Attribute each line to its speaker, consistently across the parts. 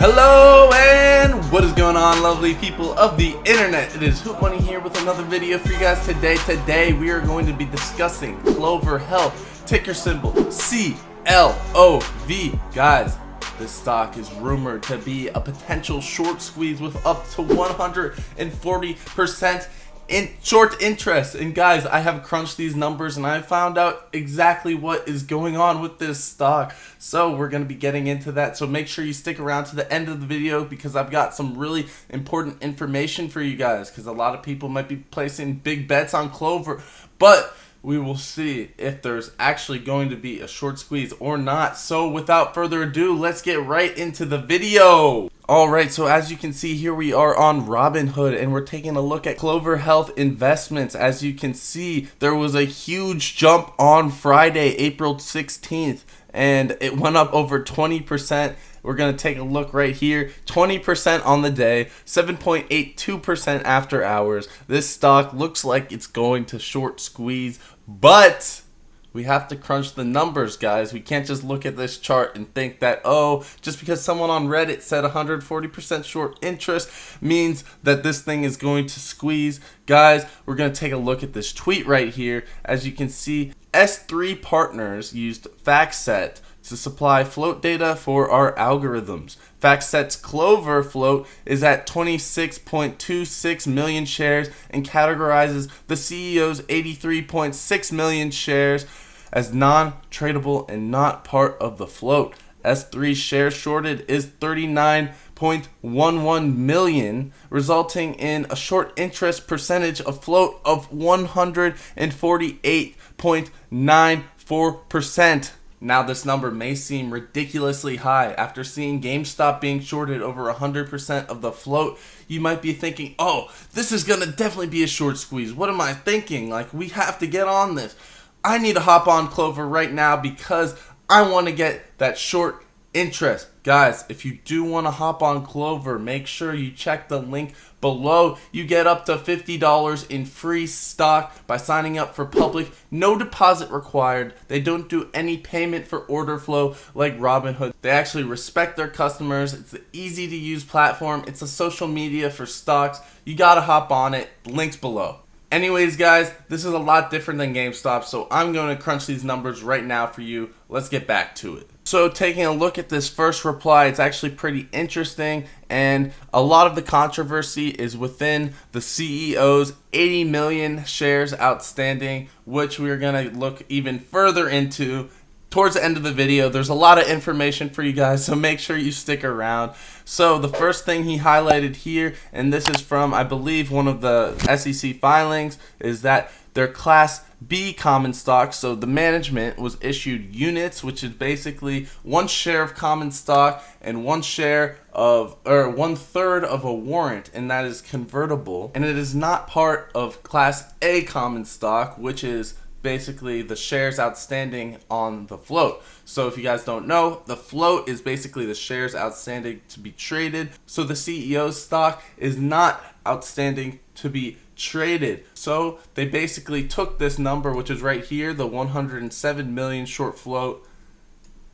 Speaker 1: Hello and what is going on, lovely people of the internet? It is Hoop Money here with another video for you guys today. Today we are going to be discussing Clover Health, ticker symbol CLOV. Guys, this stock is rumored to be a potential short squeeze with up to 140% in short interest. And guys, I have crunched these numbers and I found out exactly what is going on with this stock. So we're going to be getting into that. So make sure you stick around to the end of the video because I've got some really important information for you guys, because a lot of people might be placing big bets on Clover, but we will see if there's actually going to be a short squeeze or not. So without further ado, let's get right into the video. Alright, so as you can see here, we are on Robinhood and we're taking a look at Clover Health investments. As you can see, there was a huge jump on Friday, April 16th, and it went up over 20%. We're going to take a look right here. 20% on the day, 7.82% after hours. This stock looks like it's going to short squeeze, but we have to crunch the numbers, guys. We can't just look at this chart and think that, oh, just because someone on Reddit said 140% short interest means that this thing is going to squeeze. Guys, we're going to take a look at this tweet right here. As you can see, S3 Partners used FactSet to supply float data for our algorithms. FactSet's Clover float is at 26.26 million shares and categorizes the CEO's 83.6 million shares as non-tradable and not part of the float. S3 shares shorted is 39.11 million, resulting in a short interest percentage of float of 148.94%. Now, this number may seem ridiculously high. After seeing GameStop being shorted over 100% of the float, you might be thinking, oh, this is going to definitely be a short squeeze. What am I thinking? Like, we have to get on this. I need to hop on Clover right now because I want to get that short interest. Guys, if you do want to hop on Clover, make sure you check the link below. You get up to $50 in free stock by signing up for public. No deposit required. They don't do any payment for order flow like Robinhood. They actually respect their customers. It's an easy to use platform. It's a social media for stocks. You gotta hop on it. Links below. Anyways, guys, this is a lot different than GameStop, so I'm going to crunch these numbers right now for you. Let's get back to it. So taking a look at this first reply, it's actually pretty interesting, and a lot of the controversy is within the CEO's 80 million shares outstanding, which we're going to look even further into towards the end of the video. There's a lot of information for you guys, so make sure you stick around. So the first thing he highlighted here, and this is from, I believe, one of the SEC filings, is that they're Class B common stock. So the management was issued units, which is basically one share of common stock and one third of a warrant, and that is convertible. And it is not part of Class A common stock, which is basically the shares outstanding on the float. So if you guys don't know, the float is basically the shares outstanding to be traded. So the CEO's stock is not outstanding to be traded. So they basically took this number, which is right here, the 107 million short float,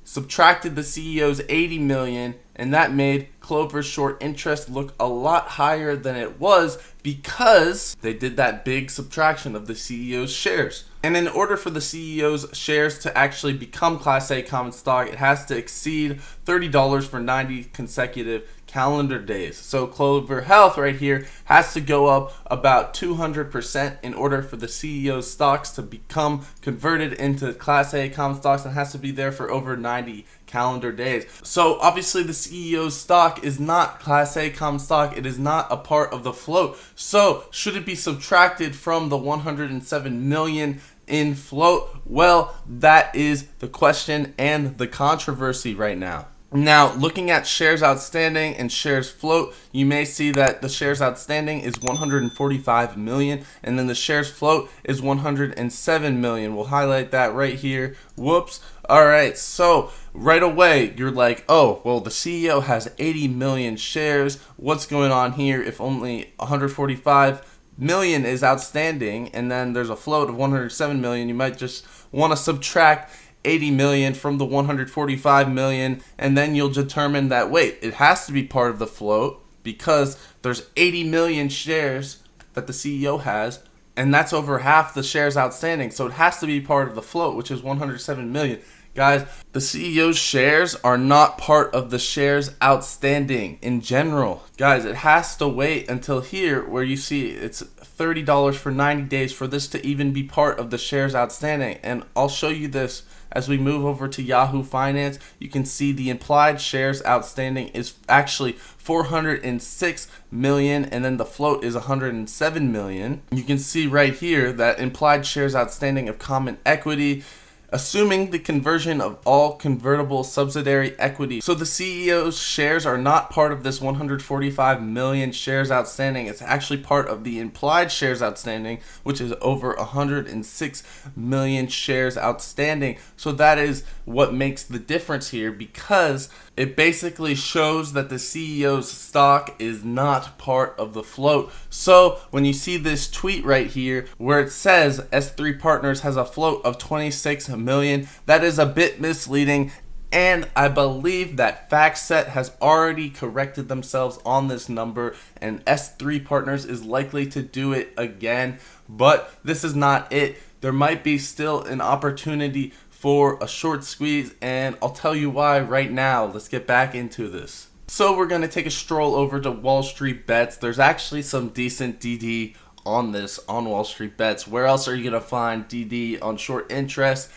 Speaker 1: subtracted the CEO's 80 million, and that made Clover's short interest look a lot higher than it was because they did that big subtraction of the CEO's shares. And in order for the CEO's shares to actually become Class A common stock, it has to exceed $30 for 90 consecutive calendar days. So Clover Health right here has to go up about 200% in order for the CEO's stocks to become converted into Class A common stocks, and has to be there for over 90 calendar days. So obviously the CEO's stock is not Class A common stock. It is not a part of the float. So should it be subtracted from the 107 million in float? Well, that is the question and the controversy right now. Now, looking at shares outstanding and shares float, you may see that the shares outstanding is 145 million and then the shares float is 107 million. We'll highlight that right here. Whoops. All right, so right away you're like, oh, well, the CEO has 80 million shares. What's going on here if only 145 million is outstanding and then there's a float of 107 million? You might just want to subtract 80 million from the 145 million, and then you'll determine that, wait, it has to be part of the float because there's 80 million shares that the CEO has, and that's over half the shares outstanding, so it has to be part of the float, which is 107 million. Guys, the CEO's shares are not part of the shares outstanding in general. Guys, it has to wait until here where you see it's $30 for 90 days for this to even be part of the shares outstanding. And I'll show you this as we move over to Yahoo Finance. You can see the implied shares outstanding is actually 406 million, and then the float is 107 million. You can see right here that implied shares outstanding of common equity, assuming the conversion of all convertible subsidiary equity. So the CEO's shares are not part of this 145 million shares outstanding. It's actually part of the implied shares outstanding, which is over 106 million shares outstanding. So that is what makes the difference here, because it basically shows that the CEO's stock is not part of the float. So when you see this tweet right here where it says S3 Partners has a float of 26 million, that is a bit misleading, and I believe that FactSet has already corrected themselves on this number, and S3 Partners is likely to do it again. But this is not it. There might be still an opportunity for a short squeeze, and I'll tell you why right now. Let's get back into this. So we're going to take a stroll over to Wall Street Bets. There's actually some decent DD on this on Wall Street Bets. Where else are you going to find DD on short interest?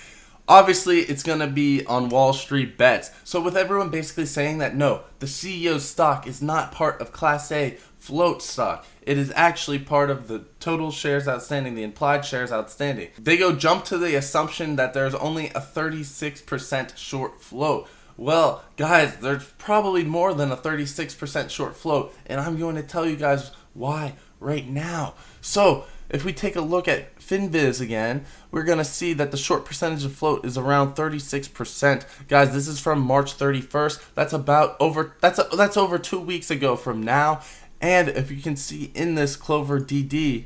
Speaker 1: Obviously, it's going to be on Wall Street Bets. So with everyone basically saying that, no, the CEO's stock is not part of Class A float stock. It is actually part of the total shares outstanding, the implied shares outstanding. They jump to the assumption that there's only a 36% short float. Well, guys, there's probably more than a 36% short float, and I'm going to tell you guys why right now. So if we take a look at FinViz again, we're going to see that the short percentage of float is around 36%. Guys, this is from March 31st. That's over 2 weeks ago from now. And if you can see in this Clover DD,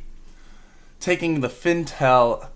Speaker 1: taking the Fintel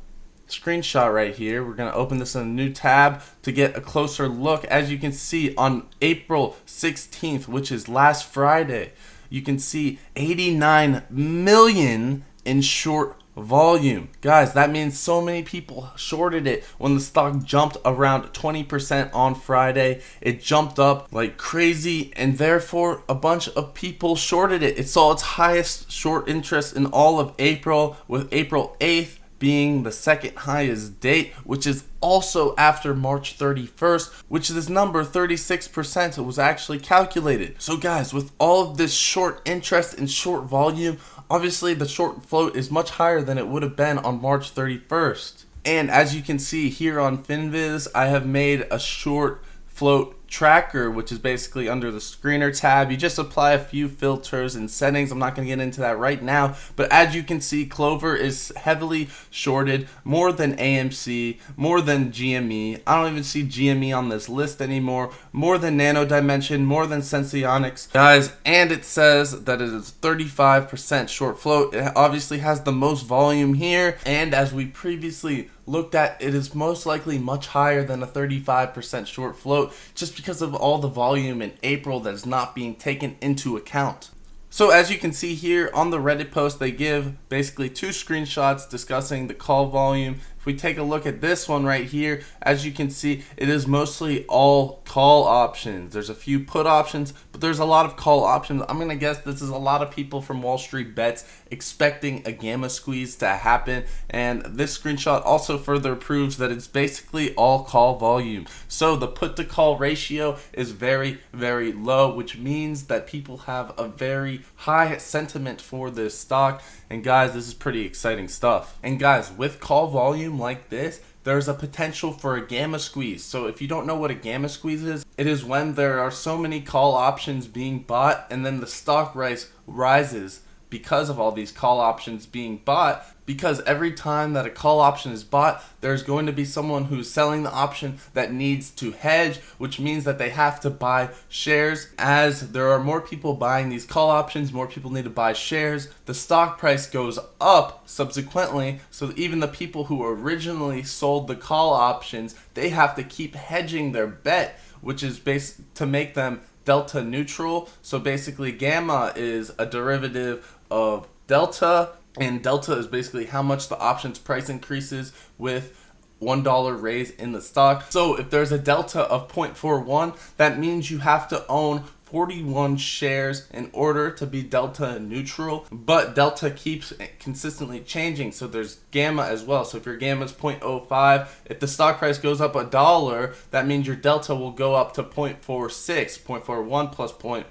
Speaker 1: screenshot right here, we're going to open this in a new tab to get a closer look. As you can see on April 16th, which is last Friday, you can see 89 million in short volume. Guys, that means so many people shorted it when the stock jumped around 20% on Friday. It jumped up like crazy, and therefore a bunch of people shorted it. It saw its highest short interest in all of April, with April 8th being the second highest date, which is also after March 31st, which this number 36% was actually calculated. So guys, with all of this short interest and short volume, obviously the short float is much higher than it would have been on March 31st. And as you can see here on FinViz, I have made a short float tracker, which is basically under the screener tab. You just apply a few filters and settings. I'm not going to get into that right now, but as you can see, Clover is heavily shorted, more than AMC, more than GME. I don't even see GME on this list anymore, more than Nano Dimension, more than Senseonics, guys. And it says that it is 35% short float. It obviously has the most volume here, and as we previously looked at, it is most likely much higher than a 35% short float, just because of all the volume in April that is not being taken into account. So as you can see here on the Reddit post, they give basically two screenshots discussing the call volume. If we take a look at this one right here, as you can see, it is mostly all call options. There's a few put options, but there's a lot of call options. I'm going to guess this is a lot of people from Wall Street Bets expecting a gamma squeeze to happen. And this screenshot also further proves that it's basically all call volume. So the put to call ratio is very, very low, which means that people have a very high sentiment for this stock. And guys, this is pretty exciting stuff. And guys, with call volume like this, there's a potential for a gamma squeeze. So if you don't know what a gamma squeeze is, it is when there are so many call options being bought and then the stock price rises because of all these call options being bought, because every time that a call option is bought, there's going to be someone who's selling the option that needs to hedge, which means that they have to buy shares. As there are more people buying these call options, more people need to buy shares. The stock price goes up subsequently, so even the people who originally sold the call options, they have to keep hedging their bet, which is based to make them delta neutral. So basically gamma is a derivative of delta, and delta is basically how much the options price increases with $1 raise in the stock. So if there's a delta of 0.41, that means you have to own 41 shares in order to be delta neutral, but delta keeps consistently changing, so there's gamma as well. So if your gamma is 0.05, if the stock price goes up $1, that means your delta will go up to 0.46, 0.41 plus 0.05.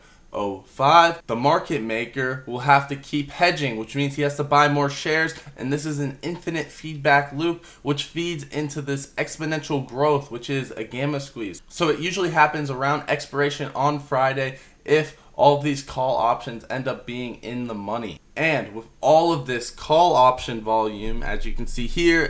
Speaker 1: The market maker will have to keep hedging, which means he has to buy more shares, and this is an infinite feedback loop which feeds into this exponential growth, which is a gamma squeeze. So it usually happens around expiration on Friday if all of these call options end up being in the money. And with all of this call option volume, as you can see here,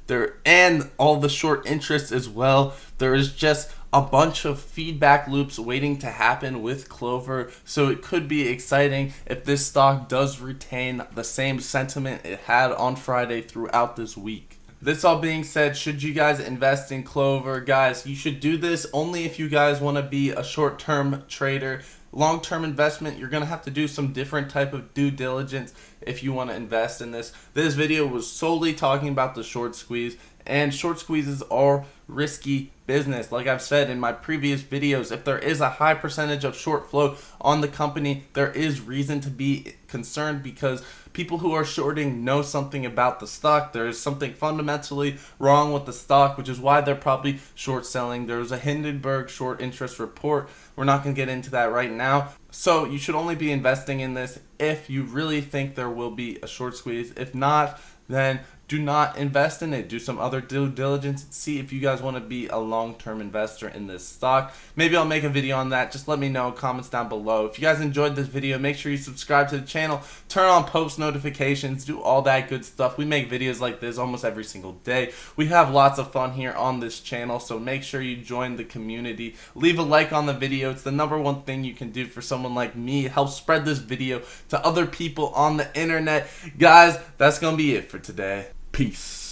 Speaker 1: there, and all the short interest as well, there is just a bunch of feedback loops waiting to happen with Clover. So it could be exciting if this stock does retain the same sentiment it had on Friday throughout this week. This all being said, should you guys invest in Clover? Guys, you should do this only if you guys want to be a short-term trader. Long-term investment, you're going to have to do some different type of due diligence if you want to invest in this. This video was solely talking about the short squeeze, and short squeezes are risky business. Like I've said in my previous videos, if there is a high percentage of short float on the company, there is reason to be concerned, because people who are shorting know something about the stock. There is something fundamentally wrong with the stock, which is why they're probably short selling. There was a Hindenburg short interest report. We're not going to get into that right now. So you should only be investing in this if you really think there will be a short squeeze. If not, then do not invest in it. Do some other due diligence and see if you guys want to be a long-term investor in this stock. Maybe I'll make a video on that. Just let me know, comments down below. If you guys enjoyed this video, make sure you subscribe to the channel, turn on post notifications, do all that good stuff. We make videos like this almost every single day. We have lots of fun here on this channel, so make sure you join the community. Leave a like on the video. It's the #1 thing you can do for someone like me. Help spread this video to other people on the internet. Guys, that's gonna be it for today. Peace.